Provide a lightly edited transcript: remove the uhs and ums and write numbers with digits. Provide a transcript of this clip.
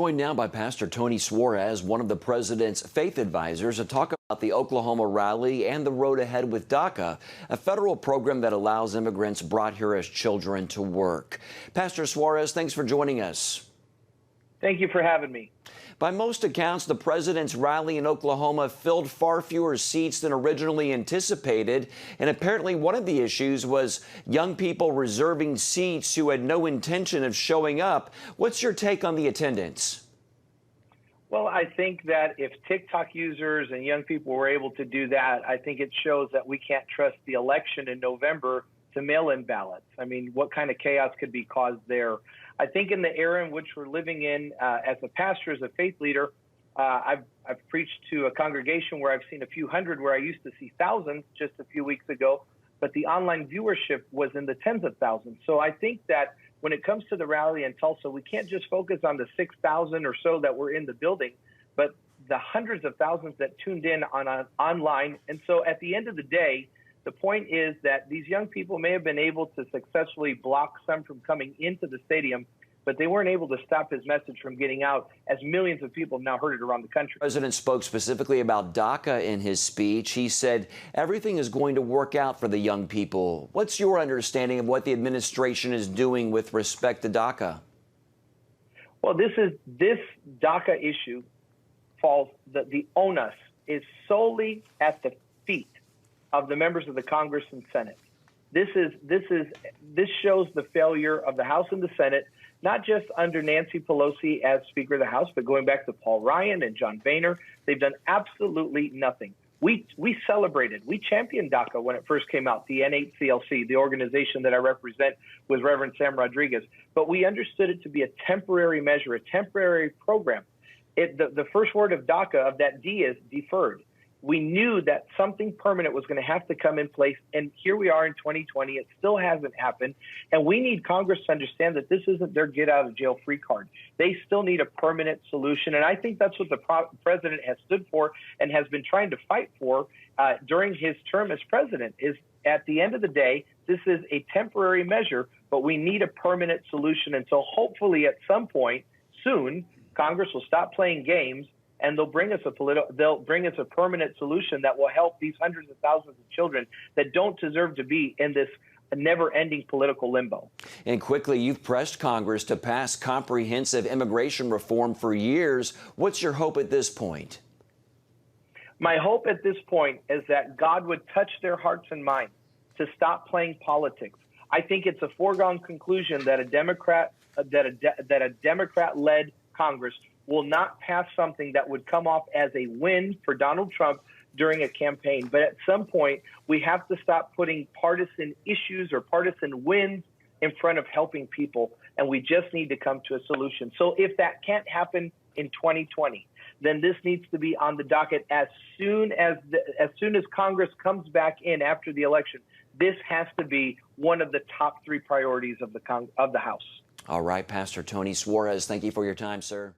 Joined now by Pastor Tony Suarez, one of the president's faith advisors, to talk about the Oklahoma rally and the road ahead with DACA, a federal program that allows immigrants brought here as children to work. Pastor Suarez, thanks for joining us. Thank you for having me. By most accounts, the president's rally in Oklahoma filled far fewer seats than originally anticipated. And apparently one of the issues was young people reserving seats who had no intention of showing up. What's your take on the attendance? Well, I think that if TikTok users and young people were able to do that, I think it shows that we can't trust the election in November to mail-in ballots. I mean, what kind of chaos could be caused there? I think in the era in which we're living in, as a pastor, as a faith leader, I've preached to a congregation where I've seen a few hundred, where I used to see thousands just a few weeks ago, but the online viewership was in the tens of thousands. So I think that when it comes to the rally in Tulsa, we can't just focus on the 6,000 or so that were in the building, but the hundreds of thousands that tuned in online. And so at the end of the day, the point is that these young people may have been able to successfully block some from coming into the stadium, but they weren't able to stop his message from getting out, as millions of people have now heard it around the country. The president spoke specifically about DACA in his speech. He said everything is going to work out for the young people. What's your understanding of what the administration is doing with respect to DACA? Well, this DACA issue falls, the onus is solely at the feet of the members of the Congress and Senate. This shows the failure of the House and the Senate, not just under Nancy Pelosi as Speaker of the House, but going back to Paul Ryan and John Boehner. They've done absolutely nothing. We celebrated, we championed DACA when it first came out, the N8CLC, the organization that I represent with Reverend Sam Rodriguez. But we understood it to be a temporary measure, a temporary program. The first word of DACA, of that D, is deferred. We knew that something permanent was going to have to come in place, and here we are in 2020. It still hasn't happened, and we need Congress to understand that this isn't their get-out-of-jail-free card. They still need a permanent solution, and I think that's what the president has stood for and has been trying to fight for during his term as president, is at the end of the day, this is a temporary measure, but we need a permanent solution. And so hopefully at some point soon, Congress will stop playing games, and they'll bring us a permanent solution that will help these hundreds of thousands of children that don't deserve to be in this never-ending political limbo. And quickly, you've pressed Congress to pass comprehensive immigration reform for years. What's your hope at this point? My hope at this point is that God would touch their hearts and minds to stop playing politics. I think it's a foregone conclusion that a Democrat-led Congress will not pass something that would come off as a win for Donald Trump during a campaign. But at some point, we have to stop putting partisan issues or partisan wins in front of helping people, and we just need to come to a solution. So if that can't happen in 2020, then this needs to be on the docket as soon as Congress comes back in after the election. This has to be one of the top 3 priorities of the House. All right, Pastor Tony Suarez, thank you for your time, sir.